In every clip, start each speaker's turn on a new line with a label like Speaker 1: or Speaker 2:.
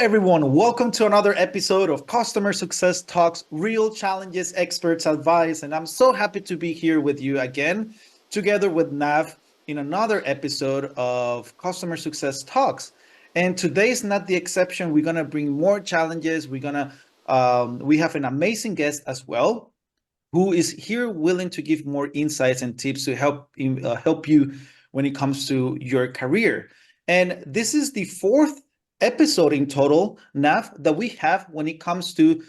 Speaker 1: everyone, welcome to another episode of Customer Success Talks, real challenges, experts advice. And I'm so happy to be here with you again, together with Nav in another episode of Customer Success Talks. And today's not the exception. We're gonna bring more challenges. We have an amazing guest as well, who is here willing to give more insights and tips to help you when it comes to your career. And this is the fourth episode in total, Nav, that we have when it comes to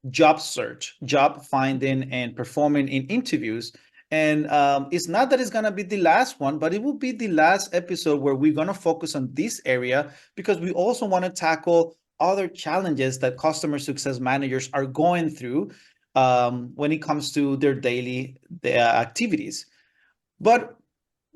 Speaker 1: job search, job finding, and performing in interviews. And it's not that it's going to be the last one, but it will be the last episode where we're going to focus on this area because we also want to tackle other challenges that customer success managers are going through when it comes to their activities. But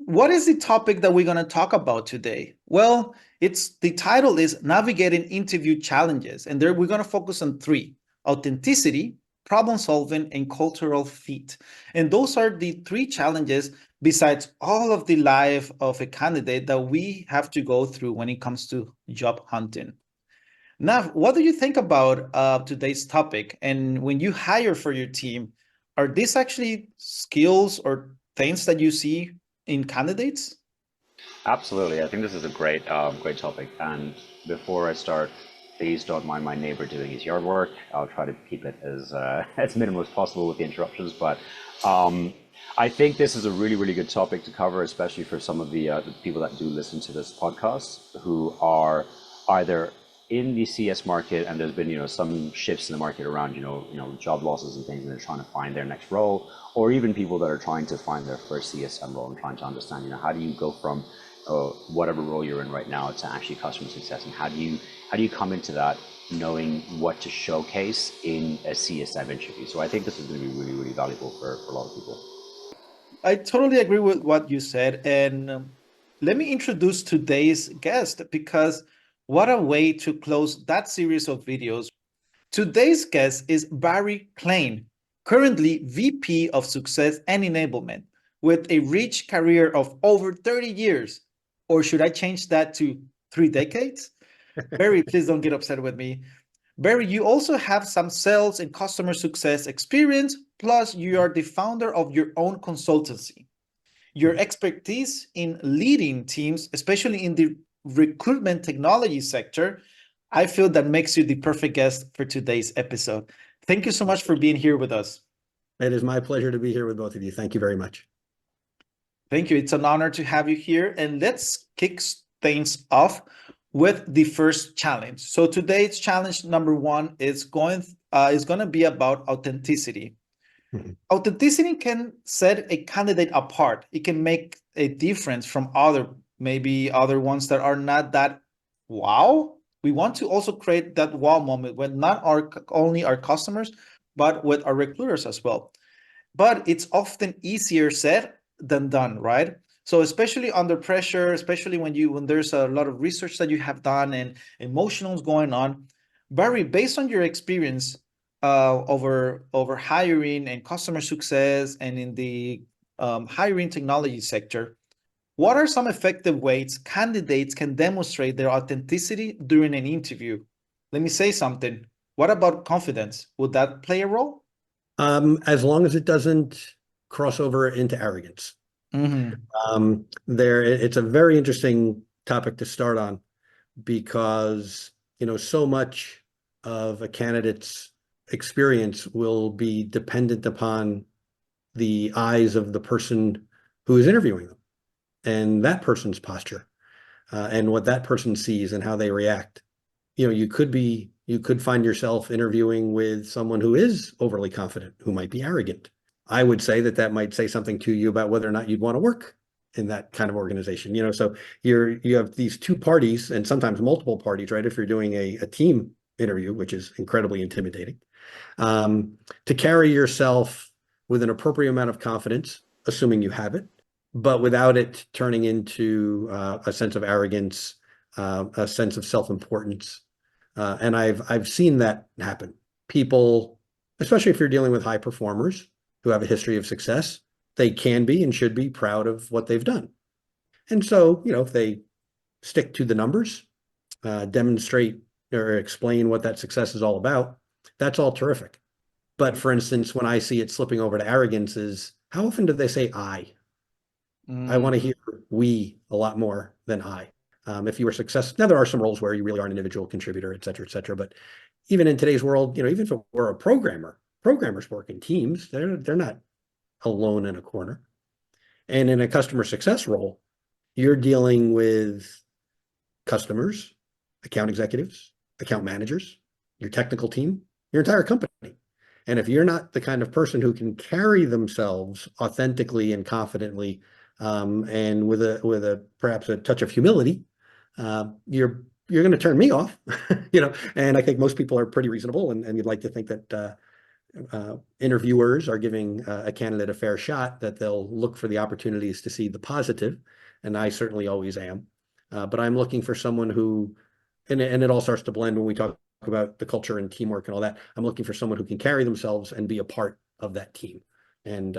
Speaker 1: what is the topic that we're going to talk about today? Well, it's the title is Navigating Interview Challenges, and there we're going to focus on three: authenticity, problem solving, and cultural fit. And those are the three challenges besides all of the life of a candidate that we have to go through when it comes to job hunting. Nav, what do you think about today's topic? And when you hire for your team, are these actually skills or things that you see in candidates?
Speaker 2: Absolutely. I think this is a great topic. And before I start, please don't mind my neighbor doing his yard work. I'll try to keep it as as minimal as possible with the interruptions. But I think this is a really good topic to cover, especially for some of the people that do listen to this podcast who are either in the CS market and there's been some shifts in the market around job losses and things, and they're trying to find their next role, or even people that are trying to find their first CSM role and trying to understand how do you go from whatever role you're in right now to actually customer success, and how do you come into that knowing what to showcase in a CSM interview. So I think this is going to be really valuable for a lot of people.
Speaker 1: I totally agree with what you said. And let me introduce today's guest because what a way to close that series of videos. Today's guest is Barry Klein, currently VP of Success and Enablement, with a rich career of over 30 years. Or should I change that to 3 decades? Barry, please don't get upset with me. Barry, you also have some sales and customer success experience, plus you are the founder of your own consultancy. Your expertise in leading teams, especially in the recruitment technology sector, I feel that makes you the perfect guest for today's episode. Thank you so much for being here with us.
Speaker 3: It is my pleasure to be here with both of you. Thank you very much.
Speaker 1: Thank you. It's an honor to have you here. And let's kick things off with the first challenge. So today's challenge number one is going to be about authenticity. Mm-hmm. Authenticity can set a candidate apart. It can make a difference from maybe other ones that are not that wow. We want to also create that wow moment with not only our customers, but with our recruiters as well. But it's often easier said than done, right? So especially under pressure, especially when there's a lot of research that you have done and emotionals going on. Barry, based on your experience over hiring and customer success and in the hiring technology sector, what are some effective ways candidates can demonstrate their authenticity during an interview? Let me say something. What about confidence? Would that play a role?
Speaker 3: As long as it doesn't cross over into arrogance. Mm-hmm. It's a very interesting topic to start on because, so much of a candidate's experience will be dependent upon the eyes of the person who is interviewing them and that person's posture and what that person sees and how they react. You could find yourself interviewing with someone who is overly confident, who might be arrogant. I would say that might say something to you about whether or not you'd want to work in that kind of organization. So you have these two parties and sometimes multiple parties, right? If you're doing a team interview, which is incredibly intimidating, to carry yourself with an appropriate amount of confidence, assuming you have it, but without it turning into a sense of arrogance, a sense of self-importance. And I've seen that happen. People, especially if you're dealing with high performers who have a history of success, they can be and should be proud of what they've done. And so, if they stick to the numbers, demonstrate or explain what that success is all about, that's all terrific. But for instance, when I see it slipping over to arrogance is how often do they say I? I want to hear we a lot more than I. If you were successful, now there are some roles where you really are an individual contributor, et cetera, et cetera. But even in today's world, even if we're a programmer, programmers work in teams. They're not alone in a corner. And in a customer success role, you're dealing with customers, account executives, account managers, your technical team, your entire company. And if you're not the kind of person who can carry themselves authentically and confidently, and with a perhaps a touch of humility, you're going to turn me off, And I think most people are pretty reasonable, and you'd like to think that interviewers are giving a candidate a fair shot, that they'll look for the opportunities to see the positive, and I certainly always am. But I'm looking for someone who, and it all starts to blend when we talk about the culture and teamwork and all that. I'm looking for someone who can carry themselves and be a part of that team, and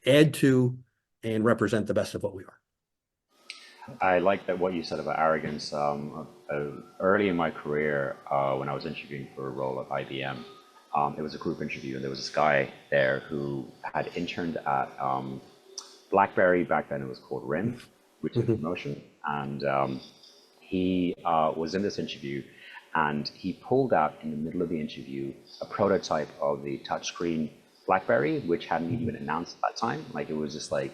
Speaker 3: add to and represent the best of what we are.
Speaker 2: I like that what you said about arrogance. Early in my career, when I was interviewing for a role at IBM, it was a group interview, and there was this guy there who had interned at BlackBerry. Back then it was called RIM, which is a promotion. And he was in this interview, and he pulled out in the middle of the interview a prototype of the touchscreen BlackBerry, which hadn't even been announced at that time. Like, it was just like,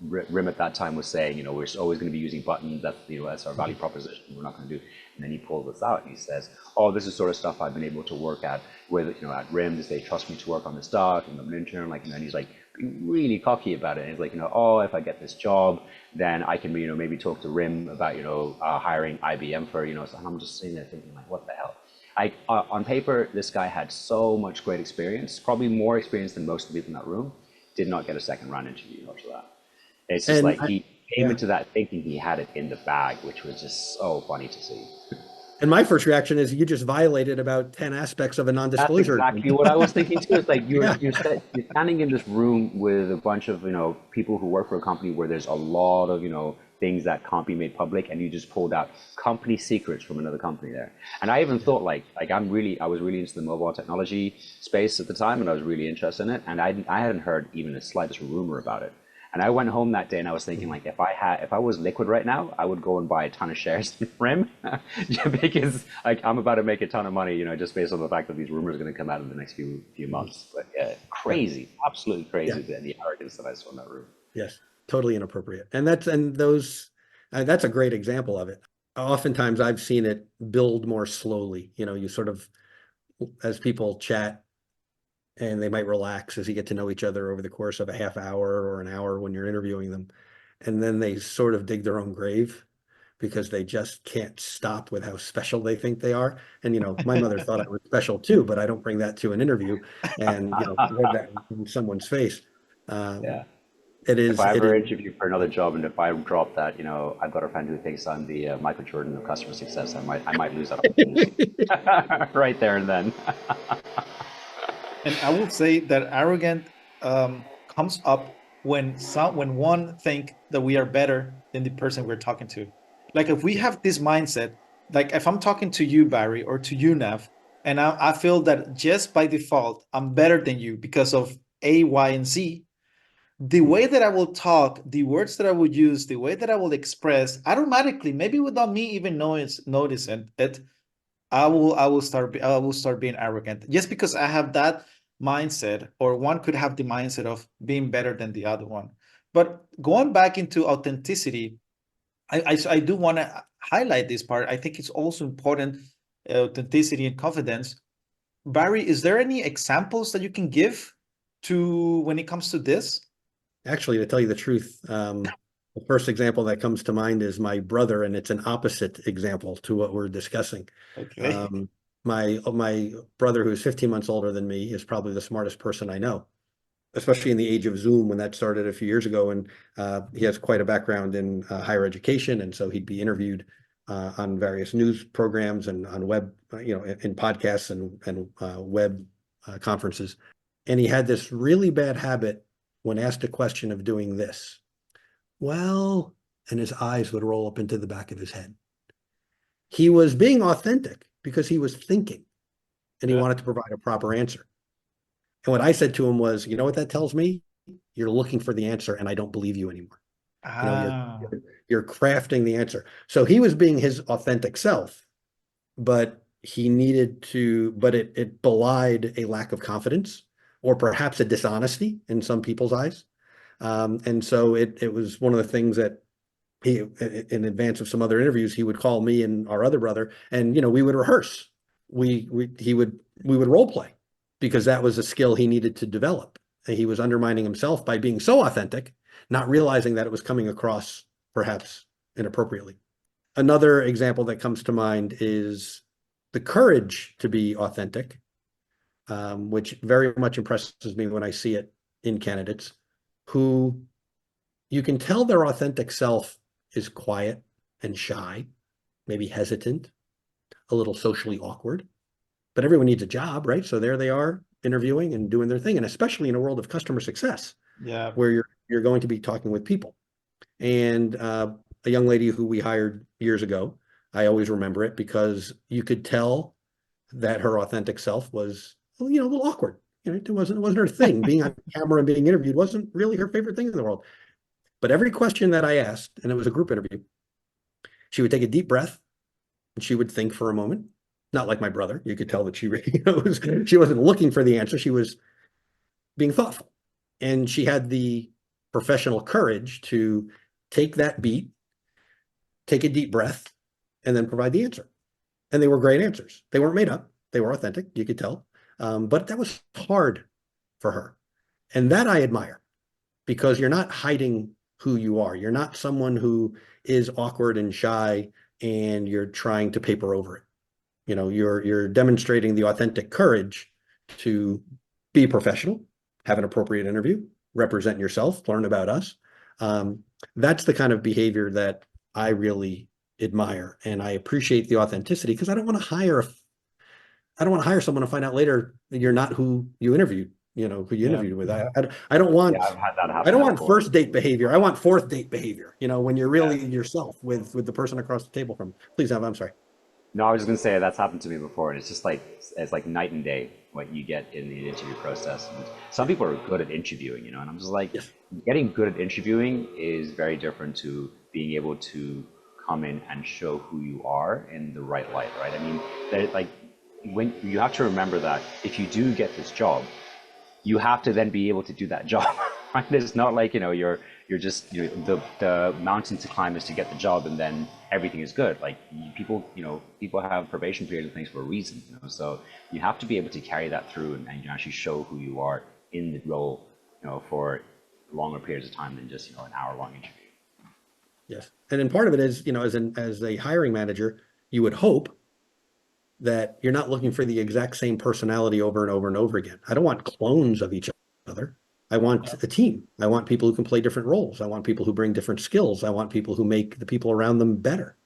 Speaker 2: RIM at that time was saying, we're always going to be using buttons. That's our value proposition. We're not going to do. And then he pulled this out and he says, "Oh, this is sort of stuff I've been able to work at with, at RIM. They trust me to work on this stuff, and I'm an intern." And then he's like really cocky about it. And he's like, "Oh, if I get this job, then I can, maybe talk to RIM about, hiring IBM for, So I'm just sitting there thinking, like, what the hell? On paper, this guy had so much great experience, probably more experience than most of the people in that room. Did not get a second round interview after that. It's just he came into that thinking he had it in the bag, which was just so funny to see.
Speaker 3: And my first reaction is, you just violated about 10 aspects of a non-disclosure.
Speaker 2: That's exactly what I was thinking too. It's like you're standing in this room with a bunch of people who work for a company where there's a lot of things that can't be made public, and you just pulled out company secrets from another company there. And I even thought I was really into the mobile technology space at the time, and I was really interested in it, and I hadn't heard even the slightest rumor about it. And I went home that day and I was thinking, like, if I was liquid right now, I would go and buy a ton of shares in RIM because I'm about to make a ton of money, just based on the fact that these rumors are going to come out in the next few months. But crazy, absolutely crazy, the arrogance that I saw in that room.
Speaker 3: Yes, totally inappropriate. And that's a great example of it. Oftentimes I've seen it build more slowly. You sort of, as people chat, and they might relax as you get to know each other over the course of a half hour or an hour when you're interviewing them. And then they sort of dig their own grave because they just can't stop with how special they think they are. And, my mother thought I was special too, but I don't bring that to an interview and, read that in someone's face. It is.
Speaker 2: If I ever interview for another job, and if I drop that, I've got a friend who thinks I'm the Michael Jordan of customer success, I might lose that opportunity right there and then.
Speaker 1: And I will say that arrogant comes up when one think that we are better than the person we're talking to. Like, if we have this mindset, like if I'm talking to you, Barry, or to you, Nav, and I feel that just by default I'm better than you because of A, Y, and Z, the way that I will talk, the words that I will use, the way that I will express, automatically, maybe without me even noticing it, I will start being arrogant, just because I have that mindset, or one could have the mindset of being better than the other one. But going back into authenticity, I do want to highlight this part. I think it's also important, authenticity and confidence. Barry, is there any examples that you can give to when it comes to this?
Speaker 3: Actually, to tell you the truth, the first example that comes to mind is my brother, and it's an opposite example to what we're discussing.
Speaker 1: Okay.
Speaker 3: My brother, who's 15 months older than me, is probably the smartest person I know, especially in the age of Zoom when that started a few years ago. And he has quite a background in higher education, and so he'd be interviewed on various news programs and on web, in podcasts and web conferences. And he had this really bad habit when asked a question of doing this. Well, and his eyes would roll up into the back of his head. He was being authentic because he was thinking and he
Speaker 1: Yeah.
Speaker 3: wanted to provide a proper answer. And what I said to him was, you know what that tells me? You're looking for the answer and I don't believe you anymore. You know,
Speaker 1: Ah.
Speaker 3: you're crafting the answer. So he was being his authentic self, but he needed to, but it belied a lack of confidence or perhaps a dishonesty in some people's eyes. And so it was one of the things that he, in advance of some other interviews, he would call me and our other brother, and we would rehearse. We would role play because that was a skill he needed to develop. And he was undermining himself by being so authentic, not realizing that it was coming across perhaps inappropriately. Another example that comes to mind is the courage to be authentic, which very much impresses me when I see it in candidates who you can tell their authentic self is quiet and shy, maybe hesitant, a little socially awkward, but everyone needs a job, right? So there they are interviewing and doing their thing. And especially in a world of customer success,
Speaker 1: Yeah.
Speaker 3: where you're going to be talking with people. And a young lady who we hired years ago, I always remember it because you could tell that her authentic self was, a little awkward. It wasn't her thing. Being on camera and being interviewed wasn't really her favorite thing in the world. But every question that I asked, and it was a group interview, she would take a deep breath and she would think for a moment. Not like my brother. You could tell that she wasn't looking for the answer. She was being thoughtful. And she had the professional courage to take that beat, take a deep breath, and then provide the answer. And they were great answers. They weren't made up. They were authentic. You could tell. But that was hard for her. And that I admire because you're not hiding who you are. You're not someone who is awkward and shy and you're trying to paper over it. You're demonstrating the authentic courage to be professional, have an appropriate interview, represent yourself, learn about us. That's the kind of behavior that I really admire, and I appreciate the authenticity because I don't want to hire someone to find out later that you're not who you interviewed. Who you
Speaker 1: Yeah.
Speaker 3: interviewed with. I don't
Speaker 2: Yeah,
Speaker 3: want
Speaker 2: I've had that
Speaker 3: I
Speaker 2: happen
Speaker 3: don't want
Speaker 2: before.
Speaker 3: first date behavior. I want fourth date behavior. When you're
Speaker 2: Yeah.
Speaker 3: really yourself with the person across the table from. Please, Nav, I'm sorry.
Speaker 2: No, I was just gonna say that's happened to me before, and it's like night and day what you get in the interview process. And some people are good at interviewing, and I'm just like,
Speaker 3: Yes.
Speaker 2: getting good at interviewing is very different to being able to come in and show who you are in the right light, right? I mean, like when you have to remember that if you do get this job, you have to then be able to do that job. Right? It's not like you're just the mountain to climb is to get the job and then everything is good. Like people have probation periods and things for a reason. So you have to be able to carry that through and actually show who you are in the role, for longer periods of time than just an hour-long interview.
Speaker 3: Yes. And then part of it is, as a hiring manager, you would hope that you're not looking for the exact same personality over and over and over again. I don't want clones of each other. I want a team. I want people who can play different roles. I want people who bring different skills. I want people who make the people around them better.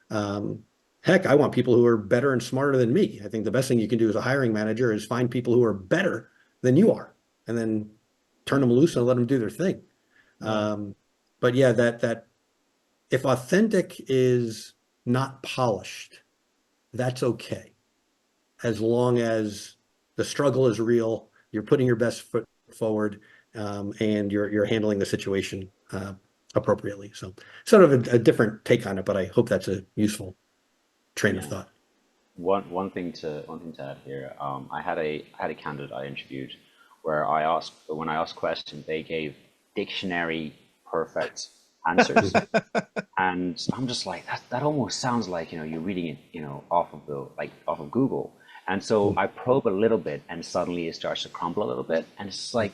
Speaker 3: Heck, I want people who are better and smarter than me. I think the best thing you can do as a hiring manager is find people who are better than you are, and then turn them loose and let them do their thing.
Speaker 1: Yeah.
Speaker 3: But yeah, that if authentic is not polished, that's okay. As long as the struggle is real, you're putting your best foot forward, and you're handling the situation appropriately. So sort of a different take on it, but I hope that's a useful train of
Speaker 2: Yeah.
Speaker 3: thought.
Speaker 2: One thing to add here. I had a candidate I interviewed where when I asked questions, they gave dictionary perfect answers. And I'm just like, that almost sounds like, you're reading it, off of Google. And so I probe a little bit and suddenly it starts to crumble a little bit. And it's like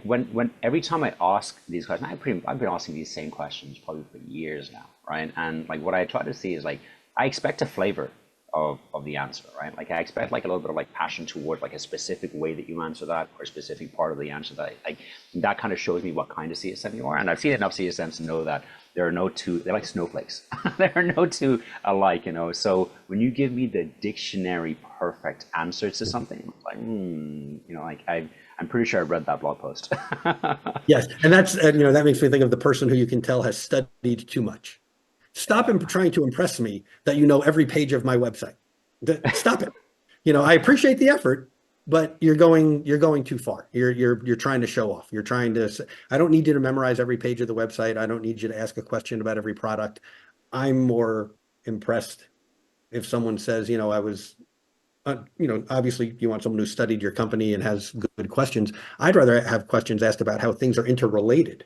Speaker 2: when every time I ask these questions, I've been asking these same questions probably for years now, right? And like what I try to see is like, I expect a flavor of the answer, right? Like I expect like a little bit of like passion toward like a specific way that you answer that or a specific part of the answer that kind of shows me what kind of CSM you are. And I've seen enough CSMs to know that they're like snowflakes. There are no two alike, So when you give me the dictionary perfect answer to something, I'm like, I'm pretty sure I read that blog post.
Speaker 3: Yes, and that makes me think of the person who you can tell has studied too much. Stop trying to impress me that you know every page of my website. Stop it. I appreciate the effort, but you're going too far. You're trying to show off. You're trying to say, I don't need you to memorize every page of the website. I don't need you to ask a question about every product. I'm more impressed if someone says, I was, obviously you want someone who studied your company and has good questions. I'd rather have questions asked about how things are interrelated.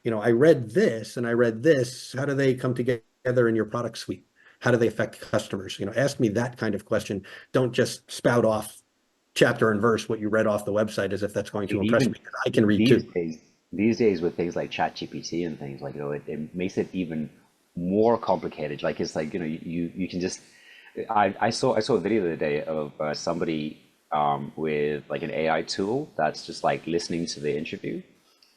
Speaker 3: I read this and I read this. How do they come together in your product suite? How do they affect customers? Ask me that kind of question. Don't just spout off chapter and verse what you read off the website as if that's going to
Speaker 2: And
Speaker 3: impress me,
Speaker 2: even
Speaker 3: because I can read
Speaker 2: these
Speaker 3: too.
Speaker 2: days, these days with things like ChatGPT and things like, it makes it even more complicated. Like it's like, you can just, I saw a video the other day of somebody with like an AI tool that's just like listening to the interview,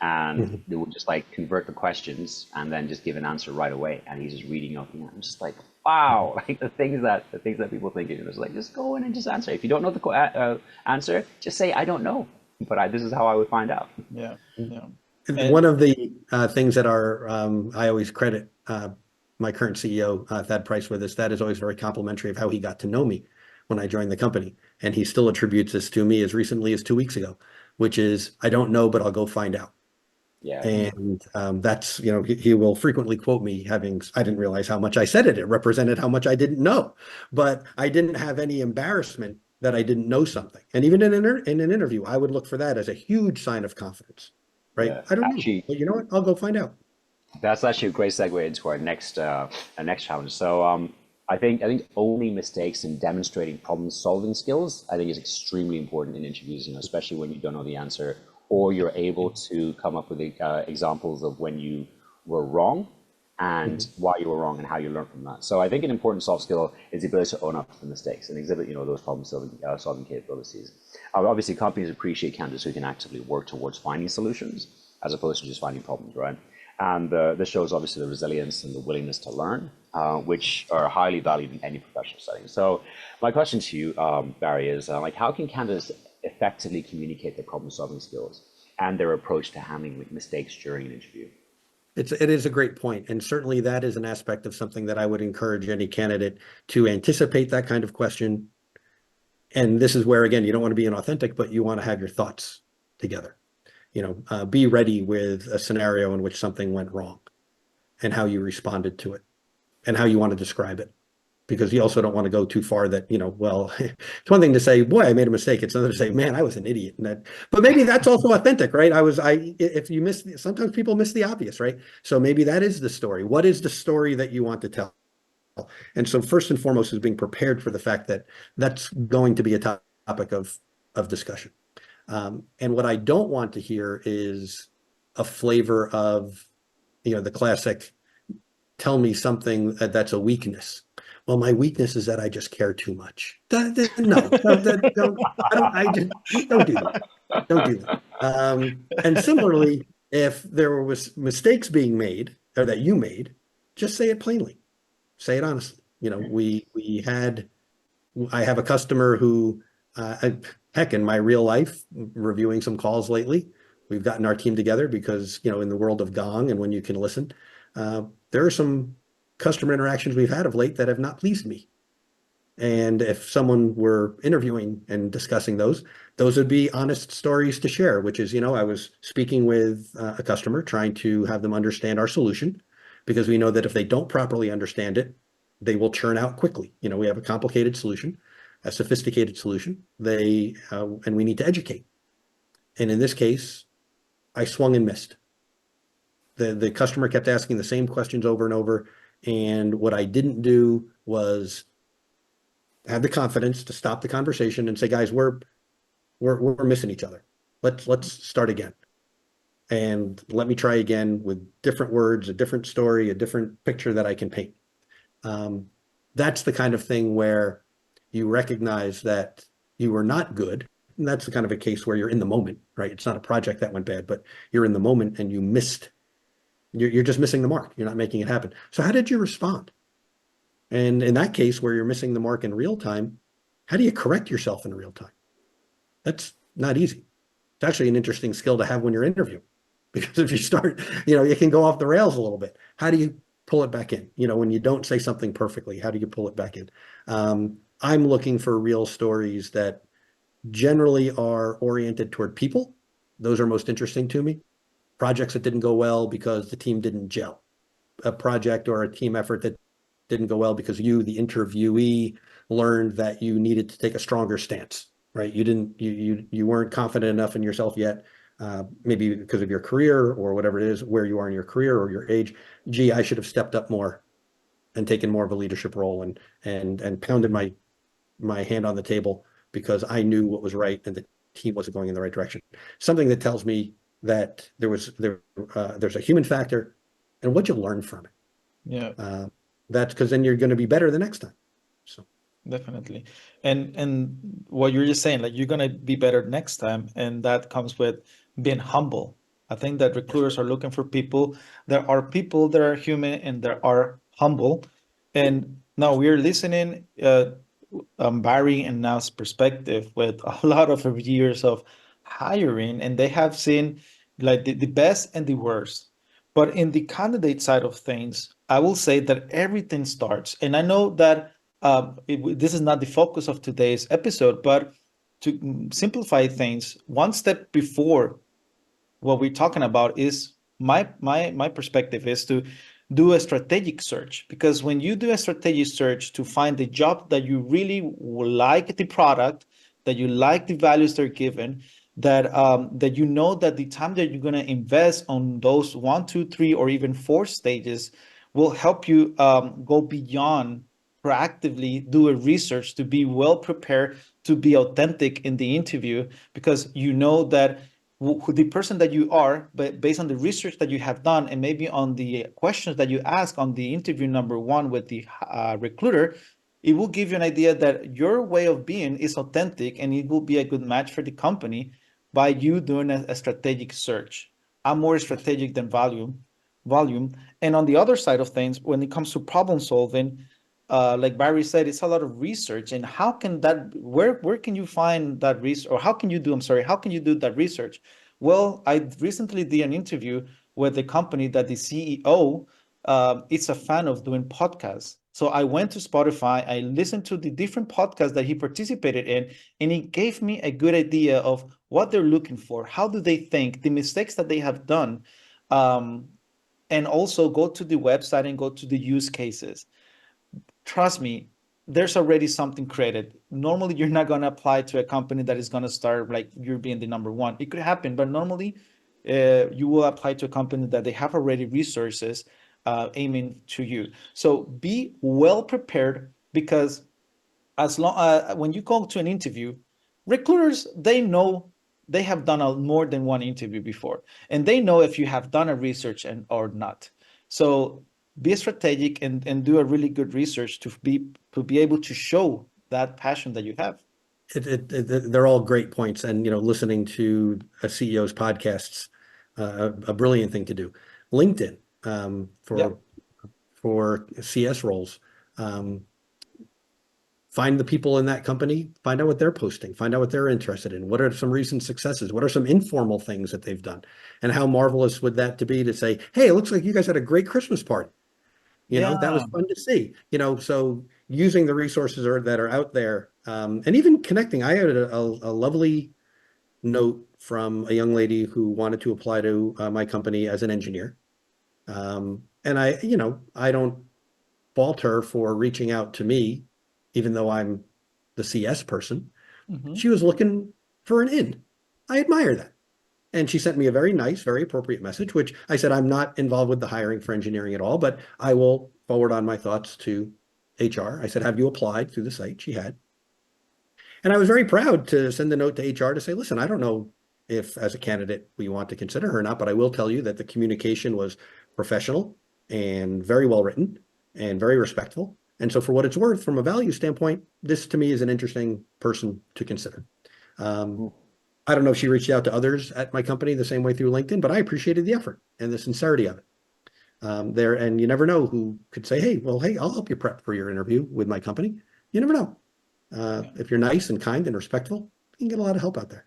Speaker 2: and
Speaker 3: Mhm.
Speaker 2: they will just like convert the questions and then just give an answer right away. And he's just reading off. I'm just like, wow, like the things that people think, it's like, just go in and just answer. If you don't know the answer, just say I don't know. But this is how I would find out.
Speaker 1: Yeah, yeah.
Speaker 3: One
Speaker 1: And
Speaker 3: of the things that I always credit my current CEO, Thad Price, with this. That is always very complimentary of how he got to know me when I joined the company. And he still attributes this to me as recently as 2 weeks ago, which is, I don't know, but I'll go find out.
Speaker 2: Yeah,
Speaker 3: And that's, he will frequently quote me having, I didn't realize how much I said it. It represented how much I didn't know, but I didn't have any embarrassment that I didn't know something. And even in an interview, I would look for that as a huge sign of confidence, right?
Speaker 2: yeah.
Speaker 3: I don't know,
Speaker 2: Actually,
Speaker 3: but you know what? I'll go find out.
Speaker 2: that's actually a great segue into our next challenge. So I think owning mistakes and demonstrating problem solving skills, I think, is extremely important in interviews. Especially when you don't know the answer, or you're able to come up with examples of when you were wrong and
Speaker 3: Mhm.
Speaker 2: why you were wrong and how you learned from that. So I think an important soft skill is the ability to own up to the mistakes and exhibit, those problem solving capabilities. Obviously, companies appreciate candidates who can actively work towards finding solutions as opposed to just finding problems, right? And this shows obviously the resilience and the willingness to learn, which are highly valued in any professional setting. So my question to you, Barry, is like, how can candidates effectively communicate their problem solving skills and their approach to handling mistakes during an interview?
Speaker 3: It is a great point. And certainly that is an aspect of something that I would encourage any candidate to anticipate that kind of question. And this is where, again, you don't want to be inauthentic, but you want to have your thoughts together. Be ready with a scenario in which something went wrong and how you responded to it and how you want to describe it. Because you also don't want to go too far that, well, it's one thing to say, boy, I made a mistake. It's another to say, man, I was an idiot. But maybe that's also authentic, right? If you miss, sometimes people miss the obvious, right? So maybe that is the story. What is the story that you want to tell? And so first and foremost is being prepared for the fact that that's going to be a topic of discussion. And what I don't want to hear is a flavor of, the classic, tell me something that's a weakness. Well, my weakness is that I just care too much. No, don't, I just don't do that. Don't do that. And similarly, if there was mistakes being made or that you made, just say it plainly, say it honestly. I have a customer who, heck, in my real life, reviewing some calls lately, we've gotten our team together because, in the world of Gong and when you can listen, there are some customer interactions we've had of late that have not pleased me. And if someone were interviewing and discussing those would be honest stories to share, which is, I was speaking with a customer trying to have them understand our solution, because we know that if they don't properly understand it, they will churn out quickly. We have a complicated solution, a sophisticated solution. And we need to educate. And in this case, I swung and missed. The customer kept asking the same questions over and over. And what I didn't do was have the confidence to stop the conversation and say, guys, we're missing each other. Let's start again. And let me try again with different words, a different story, a different picture that I can paint. That's the kind of thing where you recognize that you were not good. And that's the kind of a case where you're in the moment, right? It's not a project that went bad, but you're in the moment and you're just missing the mark. You're not making it happen. So how did you respond? And in that case, where you're missing the mark in real time, how do you correct yourself in real time? That's not easy. It's actually an interesting skill to have when you're interviewing, because if you start, you can go off the rails a little bit. How do you pull it back in? When you don't say something perfectly, how do you pull it back in? I'm looking for real stories that generally are oriented toward people. Those are most interesting to me. Projects that didn't go well because the team didn't gel. A project or a team effort that didn't go well because you, the interviewee, learned that you needed to take a stronger stance, right? You weren't confident enough in yourself yet, maybe because of your career or whatever it is, where you are in your career or your age. Gee, I should have stepped up more and taken more of a leadership role and pounded my hand on the table because I knew what was right and the team wasn't going in the right direction. Something that tells me that there's a human factor and what you learn from it.
Speaker 1: Yeah.
Speaker 3: That's because then you're going to be better the next time. So
Speaker 1: Definitely. And what you're just saying, like you're gonna be better next time, and that comes with being humble. I think that recruiters are looking for people. There are people that are human and there are humble. And now we're listening Barry and Now's perspective with a lot of years of hiring, and they have seen like the best and the worst. But in the candidate side of things, I will say that everything starts, and I know that this is not the focus of today's episode, but to simplify things, one step before what we're talking about is my perspective is to do a strategic search, because when you do a strategic search to find the job that you really like, the product that you like, the values they're given, that you know that the time that you're going to invest on those 1, 2, 3 or even 4 stages will help you go beyond, proactively do a research to be well prepared, to be authentic in the interview, because you know that who the person that you are, but based on the research that you have done and maybe on the questions that you ask on the interview number one with the recruiter, it will give you an idea that your way of being is authentic and it will be a good match for the company by you doing a strategic search. I'm more strategic than volume. And on the other side of things, when it comes to problem solving, like Barry said, it's a lot of research. And how can that, where can you find that research, or how can you do, I'm sorry, how can you do that research? Well, I recently did an interview with a company that the CEO is a fan of doing podcasts. So I went to Spotify, I listened to the different podcasts that he participated in, and it gave me a good idea of what they're looking for, how do they think, the mistakes that they have done, um, and also go to the website and go to the use cases. Trust me, there's already something created. Normally, you're not going to apply to a company that is going to start like you're being the number one. It could happen, but normally you will apply to a company that they have already resources aiming to you. So be well prepared, because as long when you go to an interview, recruiters, they know, they have done more than one interview before, and they know if you have done a research and or not. So be strategic and do a really good research to be able to show that passion that you have.
Speaker 3: they're all great points. And, listening to a CEO's podcasts, a brilliant thing to do. LinkedIn,
Speaker 1: Yeah.
Speaker 3: for CS roles, find the people in that company, find out what they're posting, find out what they're interested in. What are some recent successes? What are some informal things that they've done? And how marvelous would that to be to say, hey, it looks like you guys had a great Christmas party. That was
Speaker 1: Yeah.
Speaker 3: fun to see. So using the resources that are out there, and even connecting. I had a lovely note from a young lady who wanted to apply to my company as an engineer. And I don't fault her for reaching out to me, even though I'm the CS person.
Speaker 1: Hmm.
Speaker 3: She was looking for an in. I admire that. And she sent me a very nice, very appropriate message, which I said, I'm not involved with the hiring for engineering at all, but I will forward on my thoughts to HR. I said, have you applied through the site? She had. And I was very proud to send a note to HR to say, listen, I don't know if as a candidate we want to consider her or not, but I will tell you that the communication was professional and very well written and very respectful. And so for what it's worth, from a value standpoint, this to me is an interesting person to consider. Um, I don't know if she reached out to others at my company the same way through LinkedIn, but I appreciated the effort and the sincerity of it. And you never know who could say, hey, I'll help you prep for your interview with my company. You never know. If you're nice and kind and respectful, you can get a lot of help out there.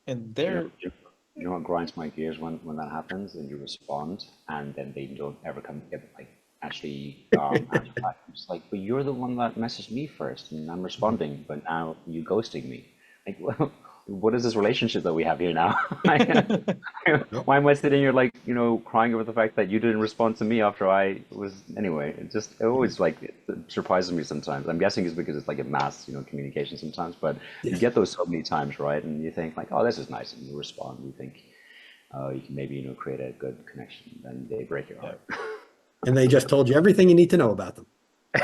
Speaker 1: And
Speaker 2: You know,
Speaker 1: there,
Speaker 2: you know what grinds my gears when that happens and you respond and then they don't ever come get like actually answer back. I'm just like, but you're the one that messaged me first, and I'm responding, but now you ghosting me. Like, well, what is this relationship that we have here now?
Speaker 3: Yep.
Speaker 2: Why am I sitting here like, crying over the fact that you didn't respond to me after I was anyway? It always like it surprises me sometimes. I'm guessing it's because it's like a mass, communication sometimes, but you
Speaker 3: Yes.
Speaker 2: get those so many times, right? And you think like, oh, this is nice, and you respond. You think, you can maybe, create a good connection, and they break your
Speaker 1: Yeah.
Speaker 2: heart.
Speaker 3: And they just told you everything you need to know about them.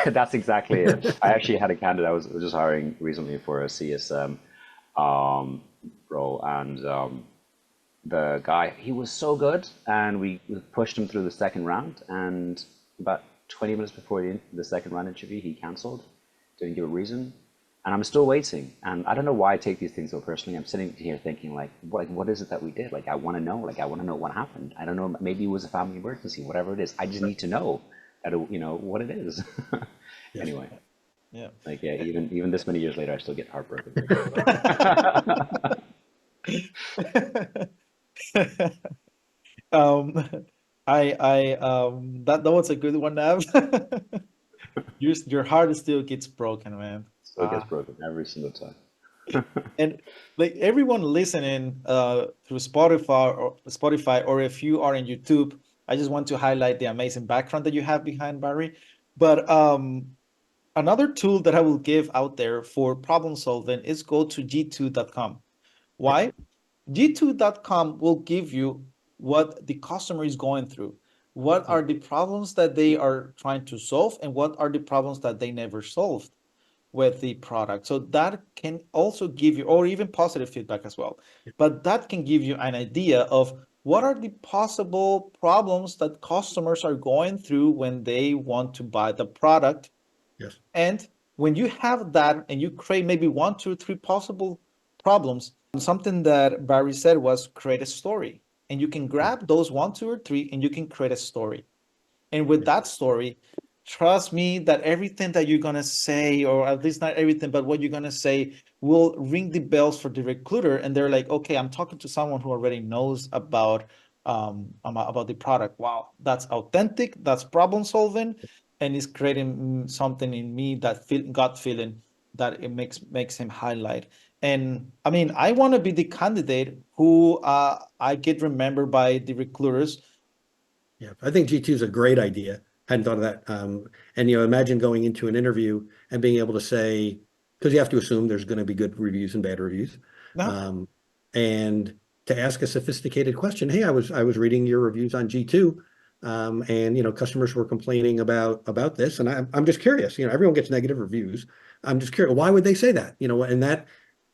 Speaker 2: That's exactly it. I actually had a candidate I was just hiring recently for a CSM role, and the guy, he was so good, and we pushed him through the second round, and about 20 minutes before the second round interview, he canceled, didn't give a reason, and I'm still waiting. And I don't know why I take these things so personally. I'm sitting here thinking like, what is it that we did? Like, I want to know. Like, I want to know what happened. I don't know. Maybe it was a family emergency, whatever it is. I just need to know that what it is.
Speaker 3: Yes.
Speaker 2: Anyway,
Speaker 1: Yeah.
Speaker 2: like, yeah, even this many years later, I still get heartbroken.
Speaker 1: um, that was a good one, Nav. Your heart still gets broken, man.
Speaker 2: Still gets broken every single time.
Speaker 1: And like everyone listening through Spotify, or if you are in YouTube, I just want to highlight the amazing background that you have behind Barry. But another tool that I will give out there for problem solving is go to g2.com.
Speaker 3: Yep.
Speaker 1: Why? G2.com will give you what the customer is going through. What
Speaker 3: Yep.
Speaker 1: are the problems that they are trying to solve, and what are the problems that they never solved with the product? So that can also give you, or even positive feedback as well. But that can give you an idea of what are the possible problems that customers are going through when they want to buy the product.
Speaker 3: Yes.
Speaker 1: And when you have that and you create maybe one, two, three possible problems, something that Barry said was create a story. And you can
Speaker 3: Mhm.
Speaker 1: grab those one, two, or three, and you can create a story. And with
Speaker 3: Yes.
Speaker 1: that story, trust me that everything that you're gonna say, or at least not everything, but what you're gonna say will ring the bells for the recruiter. And they're like, okay, I'm talking to someone who already knows about the product. Wow, that's authentic, that's problem solving, and it's creating something in me that feel gut feeling that it makes him highlight. And I mean, I want to be the candidate who I get remembered by the recruiters.
Speaker 3: Yeah, I think G2 is a great idea. Hadn't thought of that. And imagine going into an interview and being able to say, because you have to assume there's going to be good reviews and bad reviews,
Speaker 1: No.
Speaker 3: um, and to ask a sophisticated question. Hey, I was reading your reviews on G2, and customers were complaining about this, and I'm just curious. Everyone gets negative reviews. I'm just curious, why would they say that?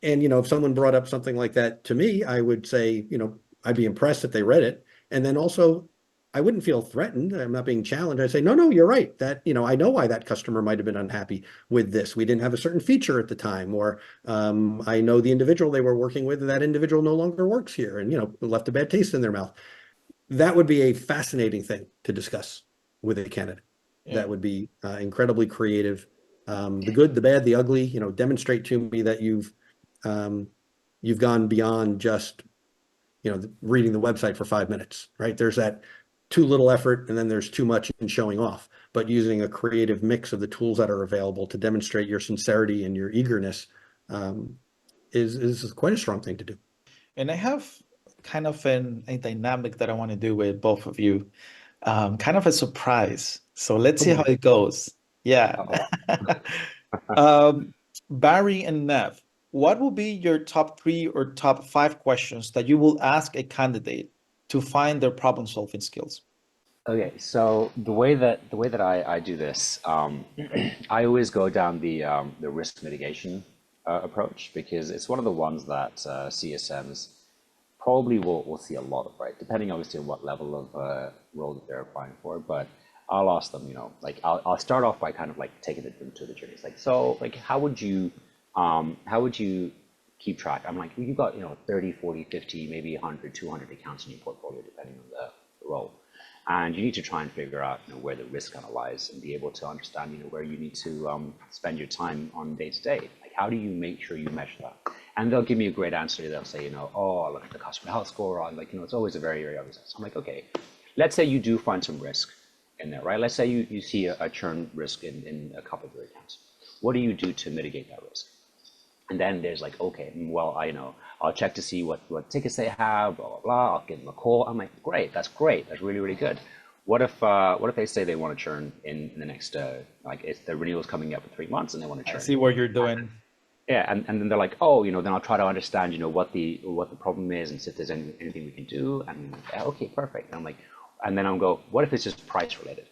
Speaker 3: If someone brought up something like that to me, I would say, I'd be impressed if they read it, and then also I wouldn't feel threatened. I'm not being challenged. I'd say, no, you're right. That, I know why that customer might have been unhappy with this. We didn't have a certain feature at the time, or I know the individual they were working with, and that individual no longer works here, and left a bad taste in their mouth. That would be a fascinating thing to discuss with a candidate.
Speaker 1: Yeah.
Speaker 3: That would be incredibly creative. The good, the bad, the ugly. Demonstrate to me that you've gone beyond just reading the website for 5 minutes, right? There's that too little effort, and then there's too much in showing off. But using a creative mix of the tools that are available to demonstrate your sincerity and your eagerness is quite a strong thing to do.
Speaker 1: And I have kind of a dynamic that I want to do with both of you, kind of a surprise. So let's
Speaker 3: Oh
Speaker 1: see how
Speaker 3: boy.
Speaker 1: it goes. Yeah.
Speaker 2: Uh-oh.
Speaker 1: um, Barry and Nev, what will be your top three or top five questions that you will ask a candidate to find their problem solving skills?
Speaker 2: Okay, so the way that I do this, I always go down the risk mitigation approach, because it's one of the ones that CSMs probably will see a lot of, right? Depending obviously on what level of role that they're applying for. But I'll ask them, like I'll start off by kind of like taking it into the journey. It's like, so like how would you keep track? I'm like, well, you've got 30, 40, 50, maybe 100, 200 accounts in your portfolio, depending on the role. And you need to try and figure out where the risk kind of lies, and be able to understand where you need to spend your time on day to day. Like, how do you make sure you measure that? And they'll give me a great answer. They'll say, oh, I look at the customer health score. Or like, it's always a very, very obvious. So I'm like, okay, let's say you do find some risk in there, right? Let's say you see a churn risk in a couple of your accounts. What do you do to mitigate that risk? And then there's like, okay, well, I'll check to see what tickets they have, blah, blah, blah. I'll give them a call. I'm like, great. That's really, really good. What if they say they want to churn in the next, like if the renewal's coming up in 3 months and they want to
Speaker 1: I
Speaker 2: churn?
Speaker 1: see what you're doing.
Speaker 2: Yeah, and then they're like, oh, then I'll try to understand, what the problem is and see if there's anything we can do. And yeah, okay, perfect. And I'm like, and then I'll go, what if it's just price related?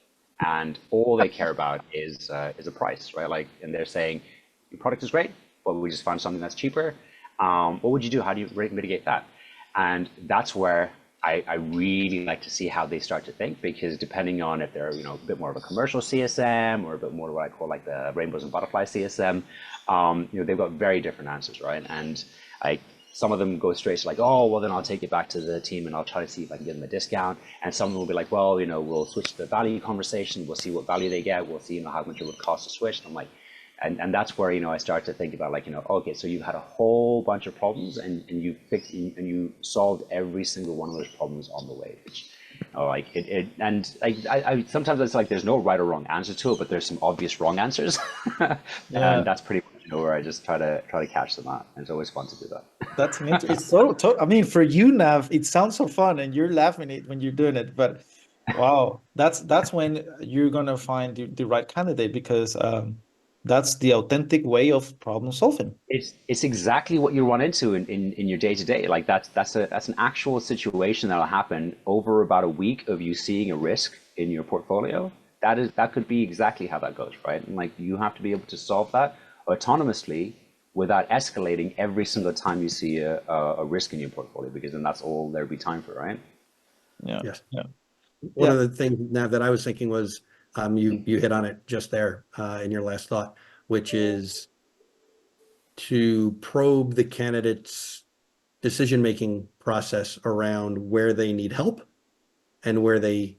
Speaker 2: And all they care about is a price, right? Like, and they're saying, your product is great, but we just found something that's cheaper. What would you do? How do you mitigate that? And that's where I really like to see how they start to think, because depending on if they're a bit more of a commercial CSM or a bit more of what I call like the rainbows and butterflies CSM, they've got very different answers, right? And some of them go straight to like, oh, well, then I'll take it back to the team and I'll try to see if I can give them a discount. And some of them will be like, well, we'll switch to the value conversation. We'll see what value they get. We'll see, how much it would cost to switch. And I'm like, and that's where, I start to think about like, okay, so you've had a whole bunch of problems and you fixed and you solved every single one of those problems on the way. Which, I sometimes it's like there's no right or wrong answer to it, but there's some obvious wrong answers. And that's pretty much where I just try to catch them out. And it's always fun to do that.
Speaker 1: That's an it's I mean, for you, Nav, it sounds so fun and you're laughing it when you're doing it, but wow, that's when you're gonna find the right candidate, because that's the authentic way of problem solving.
Speaker 2: It's exactly what you run into in your day to day. Like that's an actual situation that'll happen over about a week of you seeing a risk in your portfolio. That could be exactly how that goes, right? And like you have to be able to solve that autonomously without escalating every single time you see a risk in your portfolio, because then that's all there'd be time for, right?
Speaker 1: Yeah.
Speaker 3: Yes.
Speaker 1: Yeah.
Speaker 3: One of the things, Nav, that I was thinking was you hit on it just there in your last thought, which is to probe the candidate's decision-making process around where they need help and where they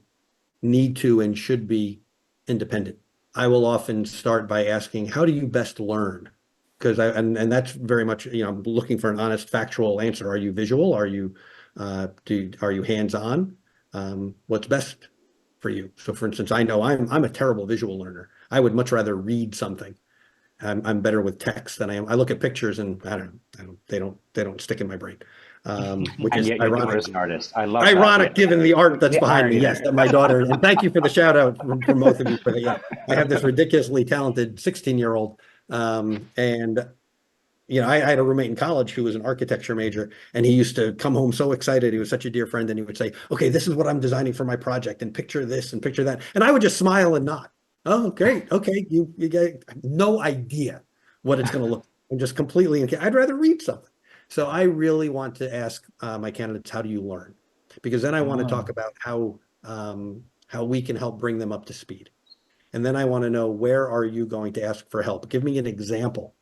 Speaker 3: need to and should be independent. I will often start by asking, how do you best learn? Because and that's very much, I'm looking for an honest, factual answer. Are you visual? Are you hands-on? What's best for you? So for instance, I know I'm a terrible visual learner. I would much rather read something. I'm better with text than I am. I look at pictures and they don't stick in my brain. Which
Speaker 2: and
Speaker 3: is
Speaker 2: yet your
Speaker 3: ironic.
Speaker 2: daughter's an artist. I love
Speaker 3: ironic
Speaker 2: that.
Speaker 3: given the art that's
Speaker 2: The
Speaker 3: behind me.
Speaker 2: irony
Speaker 3: Yes,
Speaker 2: there.
Speaker 3: that my daughter. And thank you for the shout out from both of you. For the I have this ridiculously talented 16-year-old, and I had a roommate in college who was an architecture major, and he used to come home so excited. He was such a dear friend, and he would say, "Okay, this is what I'm designing for my project, and picture this and picture that," and I would just smile and nod. Oh, great. Okay, you get no idea what it's going to look like. I'm just completely. I'd rather read something. So I really want to ask my candidates, how do you learn? Because then I want to talk about how we can help bring them up to speed. And then I want to know, where are you going to ask for help? Give me an example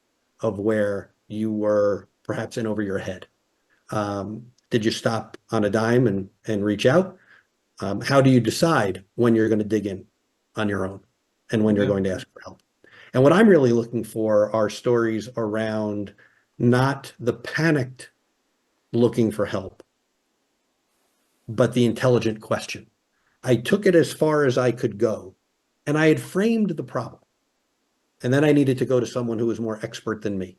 Speaker 3: of where you were perhaps in over your head. Did you stop on a dime and reach out? How do you decide when you're going to dig in on your own and when you're going to ask for help? And what I'm really looking for are stories around not the panicked looking for help, but the intelligent question. I took it as far as I could go, and I had framed the problem. And then I needed to go to someone who was more expert than me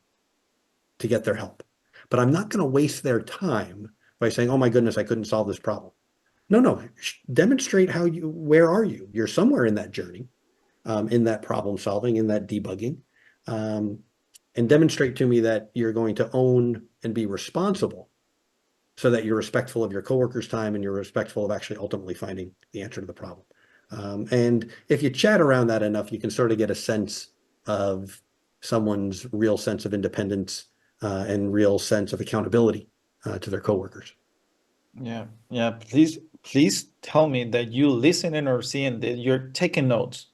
Speaker 3: to get their help. But I'm not going to waste their time by saying, oh my goodness, I couldn't solve this problem. No, demonstrate where are you? You're somewhere in that journey, in that problem solving, in that debugging, and demonstrate to me that you're going to own and be responsible, so that you're respectful of your coworkers' time and you're respectful of actually ultimately finding the answer to the problem. And if you chat around that enough, you can sort of get a sense of someone's real sense of independence and real sense of accountability to their coworkers.
Speaker 1: Yeah. Please tell me that you listening or seeing that you're taking notes.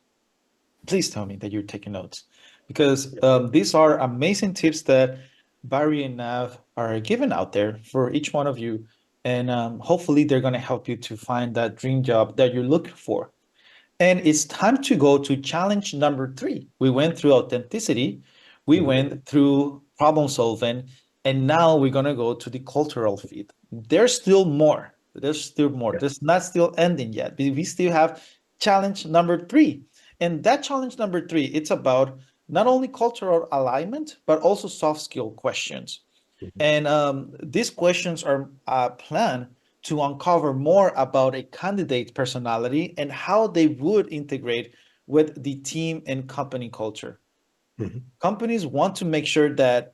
Speaker 1: Please tell me that you're taking notes, because these are amazing tips that Barry and Nav are giving out there for each one of you. And hopefully they're going to help you to find that dream job that you're looking for. And it's time to go to challenge number 3. We went through authenticity, we went through problem solving, and now we're going to go to the cultural fit. There's still more. There's still more. There's not still ending yet. We still have challenge number three. And that challenge number three, it's about not only cultural alignment, but also soft skill questions. And these questions are planned to uncover more about a candidate's personality and how they would integrate with the team and company culture.
Speaker 3: Mhm.
Speaker 1: Companies want to make sure that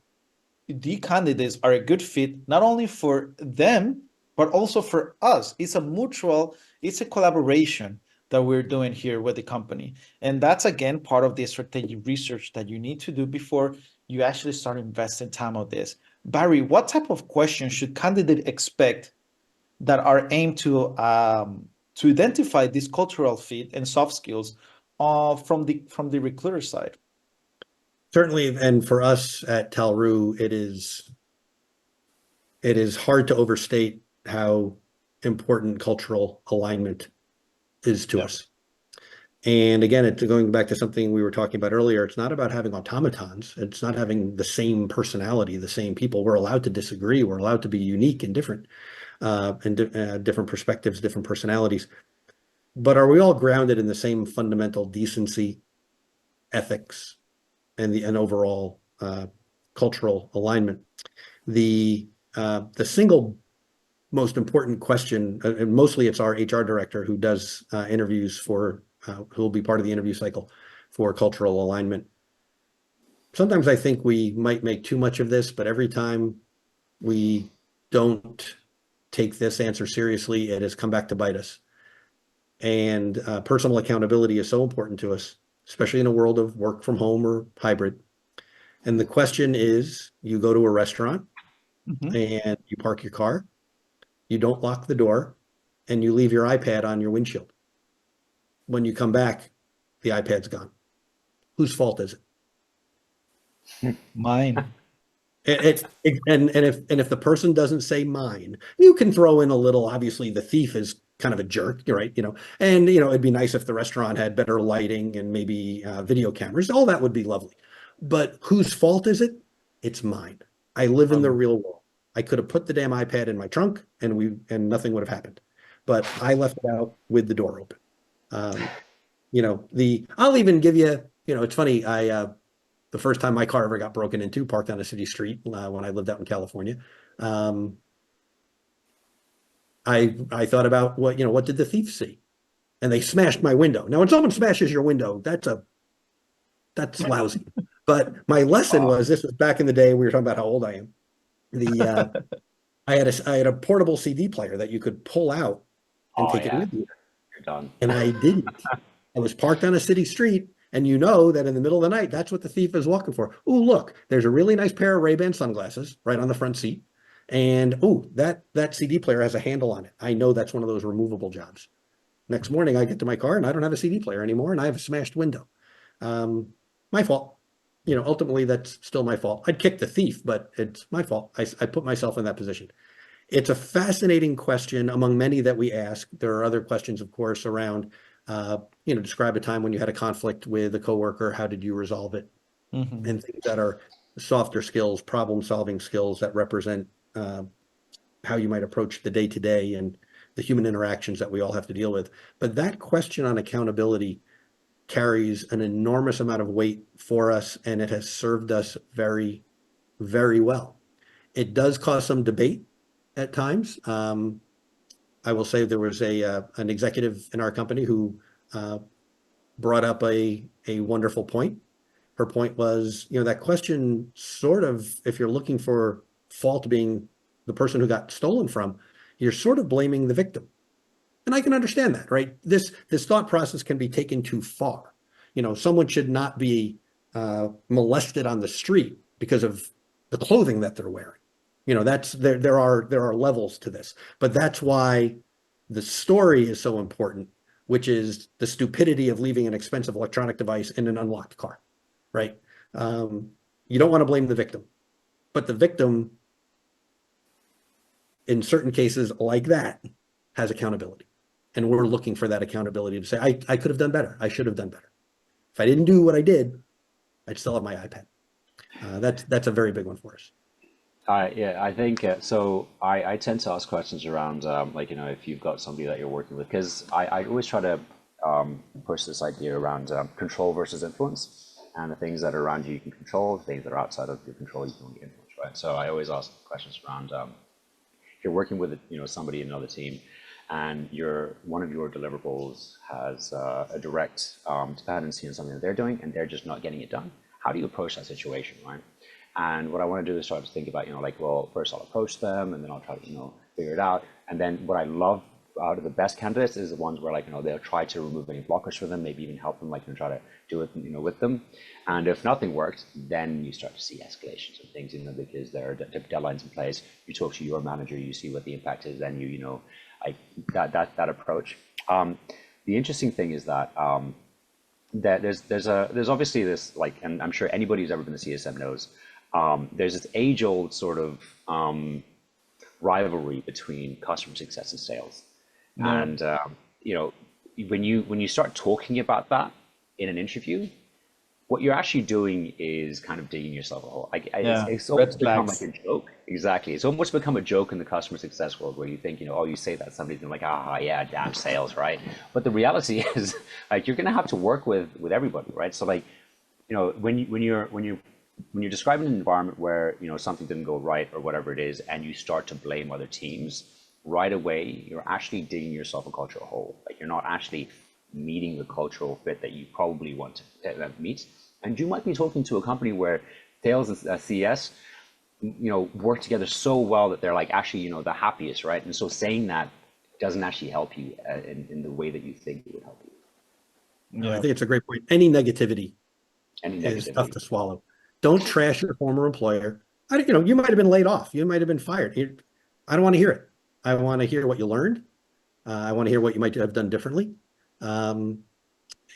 Speaker 1: the candidates are a good fit not only for them but also for us. It's a mutual, it's a collaboration that we're doing here with the company, and that's again part of the strategic research that you need to do before you actually start investing time on this. Barry, what type of questions should candidates expect that are aimed to identify this cultural fit and soft skills from the recruiter side?
Speaker 3: Certainly, and for us at Talru, it is hard to overstate how important cultural alignment is to
Speaker 1: Yeah.
Speaker 3: us. And again, it's going back to something we were talking about earlier. It's not about having automatons. It's not having the same personality, the same people. We're allowed to disagree. We're allowed to be unique and different, different perspectives, different personalities. But are we all grounded in the same fundamental decency, ethics, and overall cultural alignment? The single most important question, and mostly it's our HR director who does interviews for, who will be part of the interview cycle for cultural alignment. Sometimes I think we might make too much of this, but every time we don't take this answer seriously, it has come back to bite us. And personal accountability is so important to us, especially in a world of work from home or hybrid. And the question is, you go to a restaurant
Speaker 1: Mhm.
Speaker 3: and you park your car, you don't lock the door, and you leave your iPad on your windshield. When you come back, the iPad's gone. Whose fault is it?
Speaker 1: Mine.
Speaker 3: And if the person doesn't say mine, you can throw in a little. Obviously, the thief is kind of a jerk, right? And it'd be nice if the restaurant had better lighting and maybe video cameras. All that would be lovely. But whose fault is it? It's mine. I live in the real world. I could have put the damn iPad in my trunk, and nothing would have happened. But I left it out with the door open. Um, I'll even give you. It's funny. The first time my car ever got broken into, parked on a city street when I lived out in California. Um, I thought about what did the thief see? And they smashed my window. Now, when someone smashes your window, that's lousy. But my lesson
Speaker 1: Oh,
Speaker 3: was, this was back in the day. We were talking about how old I am. The I had a portable CD player that you could pull out and
Speaker 2: Oh
Speaker 3: take it
Speaker 2: yeah,
Speaker 3: with you,
Speaker 2: you're done.
Speaker 3: and I didn't. I was parked on a city street, and you know that in the middle of the night, that's what the thief is walking for. Oh, look, there's a really nice pair of Ray-Ban sunglasses right on the front seat. And oh, that CD player has a handle on it. I know that's one of those removable jobs. Next morning, I get to my car and I don't have a CD player anymore, and I have a smashed window. Um, my fault. Ultimately, that's still my fault. I'd kick the thief, but it's my fault. I put myself in that position. It's a fascinating question among many that we ask. There are other questions, of course, around, describe a time when you had a conflict with a coworker. How did you resolve it?
Speaker 1: mhm.
Speaker 3: And things that are softer skills, problem-solving skills that represent how you might approach the day-to-day and the human interactions that we all have to deal with. But that question on accountability carries an enormous amount of weight for us, and it has served us very, very well. It does cause some debate at times. I will say there was an executive in our company who uh, brought up a wonderful point. Her point was, that question sort of, if you're looking for fault being the person who got stolen from, you're sort of blaming the victim. And I can understand that, right? This thought process can be taken too far. Someone should not be molested on the street because of the clothing that they're wearing. That's there are levels to this, but that's why the story is so important, which is the stupidity of leaving an expensive electronic device in an unlocked car, right? Um, you don't want to blame the victim, but the victim, in certain cases like that, has accountability. And we're looking for that accountability to say, I could have done better. I should have done better. If I didn't do what I did, I'd still have my iPad. That's a very big one for us.
Speaker 2: Yeah, I think so. I tend to ask questions around like if you've got somebody that you're working with, because I always try to push this idea around control versus influence, and the things that are around you can control, the things that are outside of your control you can only influence, right? So I always ask questions around if you're working with somebody in another team, and one of your deliverables has a direct dependency on something that they're doing, and they're just not getting it done. How do you approach that situation, right? And what I want to do is start to think about, like, well, first I'll approach them, and then I'll try to, figure it out. And then what I love out of the best candidates is the ones where, like, they'll try to remove any blockers for them, maybe even help them, like, try to do it, with them. And if nothing works, then you start to see escalations and things, because there are deadlines in place. You talk to your manager, you see what the impact is, then like that approach. The interesting thing is that that there's obviously this, like, and I'm sure anybody who's ever been a CSM knows, there's this age-old sort of rivalry between customer success and sales. Yeah. And when you start talking about that in an interview, what you're actually doing is kind of digging yourself a hole. It's almost become like a joke. Exactly. It's almost become a joke in the customer success world, where you think, oh, you say that, somebody's like, yeah, damn sales, right? But the reality is, like, you're going to have to work with everybody, right? So, like, when you're describing an environment where something didn't go right or whatever it is, and you start to blame other teams, right away you're actually digging yourself a cultural hole. Like, you're not actually meeting the cultural fit that you probably want to meet. And you might be talking to a company where sales and CS work together so well that they're, like, actually the happiest, right? And so saying that doesn't actually help you in the way that you think it would help you.
Speaker 3: I think it's a great point. Any negativity is tough to swallow. Don't trash your former employer. You might have been laid off. You might have been fired. I don't want to hear it. I want to hear what you learned. I want to hear what you might have done differently. But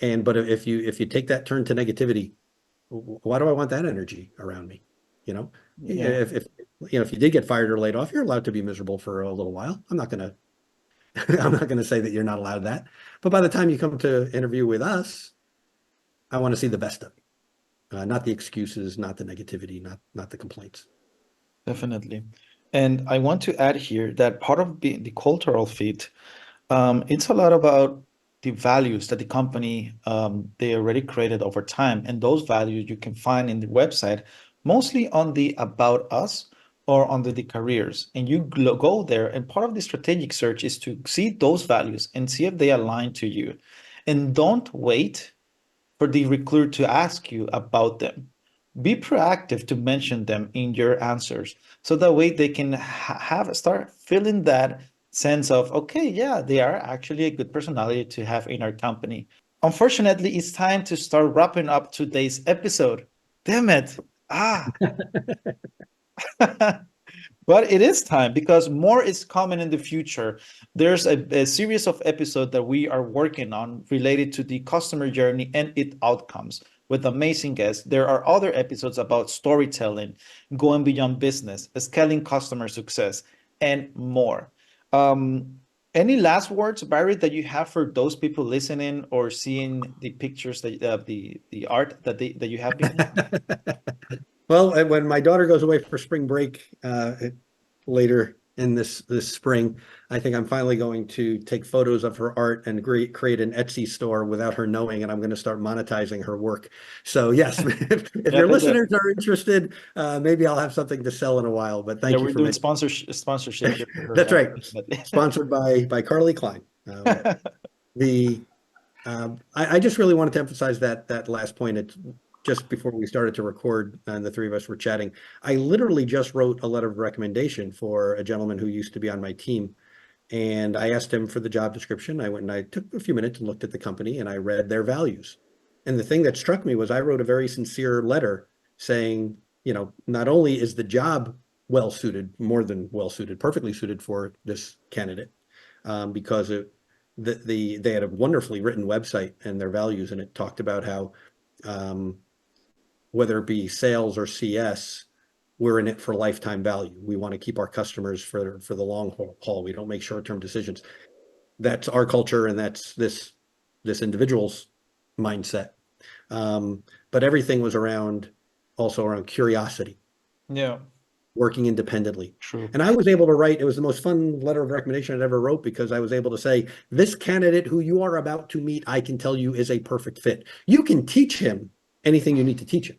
Speaker 3: if you take that turn to negativity, why do I want that energy around me? If you did get fired or laid off, you're allowed to be miserable for a little while. I'm not gonna say that you're not allowed that. But by the time you come to interview with us, I want to see the best of you. Not the excuses, not the negativity, not the complaints.
Speaker 1: Definitely. And I want to add here that part of the cultural fit, it's a lot about the values that the company they already created over time. And those values you can find in the website, mostly on the About Us or under the careers. And you go there, and part of the strategic search is to see those values and see if they align to you. And don't wait for the recruiter to ask you about them. Be proactive to mention them in your answers, so that way they can start feeling that sense of, okay, yeah, they are actually a good personality to have in our company. Unfortunately, it's time to start wrapping up today's episode. Damn it. But it is time, because more is coming in the future. There's a series of episodes that we are working on related to the customer journey and its outcomes with amazing guests. There are other episodes about storytelling, going beyond business, scaling customer success, and more. Any last words, Barry, that you have for those people listening or seeing the pictures that the art that you have behind?
Speaker 3: Well, when my daughter goes away for spring break later in this spring, I think I'm finally going to take photos of her art and create an Etsy store without her knowing, and I'm going to start monetizing her work. So yes, if your listeners are interested, maybe I'll have something to sell in a while. But thank you
Speaker 1: we're
Speaker 3: for
Speaker 1: doing sponsorship here for her.
Speaker 3: That's right. Sponsored by Carly Klein. I just really wanted to emphasize that last point. It's just before we started to record and the three of us were chatting. I literally just wrote a letter of recommendation for a gentleman who used to be on my team. And I asked him for the job description. I went and I took a few minutes and looked at the company, and I read their values. And the thing that struck me was I wrote a very sincere letter saying, not only is the job well suited, more than well suited, perfectly suited for this candidate, because they had a wonderfully written website and their values, and it talked about how whether it be sales or CS, we're in it for lifetime value. We want to keep our customers for the long haul. We don't make short-term decisions. That's our culture, and that's this individual's mindset. But everything was also around curiosity.
Speaker 1: Yeah.
Speaker 3: working independently.
Speaker 1: True.
Speaker 3: And I was able to write, it was the most fun letter of recommendation I'd ever wrote because I was able to say, this candidate who you are about to meet, I can tell you is a perfect fit. You can teach him anything you need to teach him,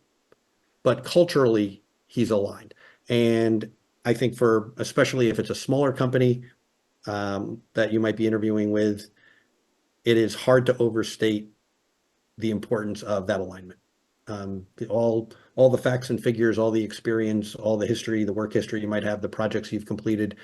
Speaker 3: but culturally, he's aligned. And I think for, especially if it's a smaller company that you might be interviewing with, it is hard to overstate the importance of that alignment. All the facts and figures, all the experience, all the history, the work history you might have, the projects you've completed,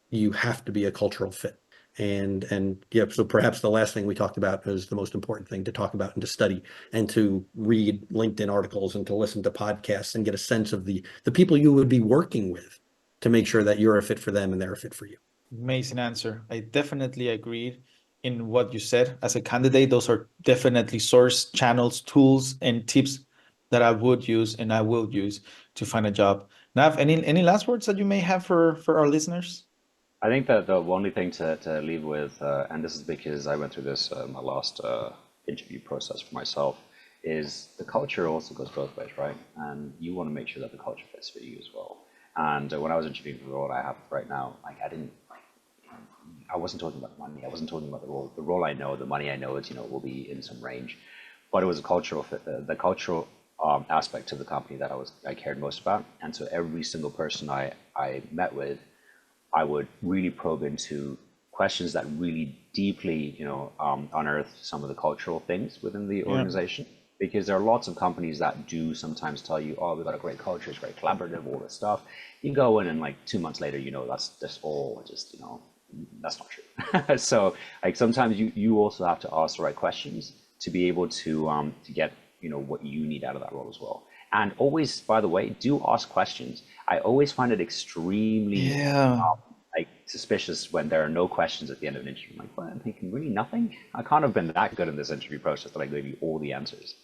Speaker 3: you have to be a cultural fit. And yeah, so perhaps the last thing we talked about is the most important thing to talk about and to study and to read LinkedIn articles and to listen to podcasts and get a sense of the people you would be working with to make sure that you're a fit for them and they're a fit for you.
Speaker 1: Amazing answer. I definitely agreed in what you said. As a candidate, those are definitely source channels, tools, and tips that I would use and I will use to find a job. Nav, any last words that you may have for our listeners?
Speaker 2: I think that the only thing to leave with, and this is because I went through this my last interview process for myself, is the culture also goes both ways, right? And you want to make sure that the culture fits for you as well. And when I was interviewing for the role I have right now, like I wasn't talking about money. I wasn't talking about the role. The role I know, the money I know is, will be in some range, but it was a cultural fit, the cultural aspect of the company that I cared most about. And so every single person I met with, I would really probe into questions that really deeply, unearth some of the cultural things within the organization. Because there are lots of companies that do sometimes tell you, oh, we've got a great culture, it's very collaborative, all this stuff. You go in and like 2 months later, that's all just, that's not true. So like sometimes you also have to ask the right questions to be able to get, what you need out of that role as well. And always, by the way, do ask questions. I always find it extremely suspicious when there are no questions at the end of an interview. I'm like, well, I'm thinking really nothing. I can't have been that good in this interview process that I gave you all the answers.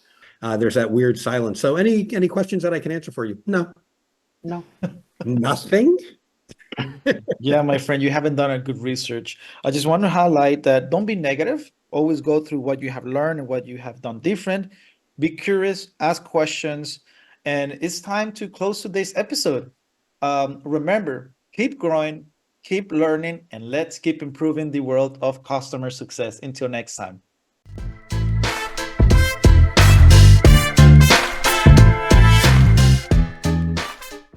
Speaker 3: There's that weird silence. So any questions that I can answer for you? No. Nothing?
Speaker 1: Yeah, my friend, you haven't done a good research. I just want to highlight that don't be negative. Always go through what you have learned and what you have done different. Be curious, ask questions, and it's time to close today's episode. Remember, keep growing, keep learning, and let's keep improving the world of customer success. Until next time.